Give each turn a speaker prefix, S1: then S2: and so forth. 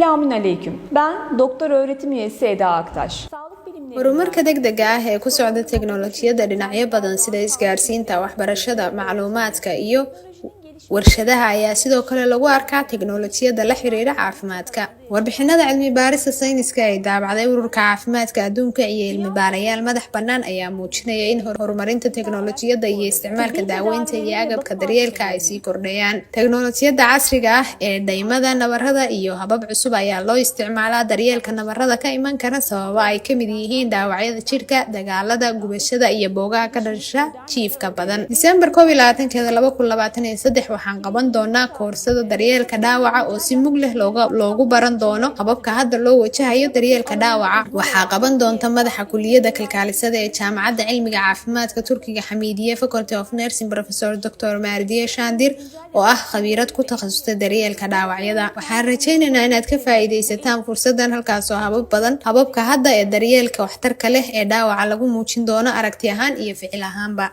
S1: Selamünaleyküm. Ben doktor öğretim üyesi Eda Aktaş. Sağlık bilimleri
S2: horumarka degdega ah ee ku socda teknolojiyadda dhinacyo badan sida isgaarsiinta, waxbarashada, macluumaadka iyo warshadaha ayaa sidoo kale lagu arkaa teknolojiyadda la xiriira caafimaadka. Warbixinada cilmi baarista sayniska ee daabacday ururka caafimaadka adduunka iyo cilmi baarayaal madax bannaan ayaa muujinaya in horumarinta teknolojiyadda iyo isticmaalka daaweynta iyo agabka daryeelka ay sii kordhayaan. Teknolojiyadda casriga ah ee dhaymada nabarrada iyo habab cusub ayaa loo isticmaalaa daryeelka nabarrada ka iman kara sababo ay ka mid yihiin dhaawacyada jidhka, dagaalada, gubashada iyo boogaha ka dhasha jiifka badan. Diseembar 21, 2023 waxaan qaban doonaa koorsada daryeelka dhaawaca oo si mug leh loogu baran doono hababka hadda loo wajahayo daryeelka dhaawaca. Waxaa qaban doonta madaxa kulliyadda kalkaalisada ee Jaamacadda Cilmiga Caafimaadka Turkiga Xamidiye Faculty of Nursing Professor Dr. Mardiye Shandir oo ah khabiirad ku takhasustay daryeelka dhaawacyada. Waxaan rajaynaynaa inaad ka faa'iidaysataan fursadan halkaas oo hababka hadda ee daryeelka waxtarka leh ee dhaawaca lagu muujin doono aragti ahaan iyo ficil ahaanba.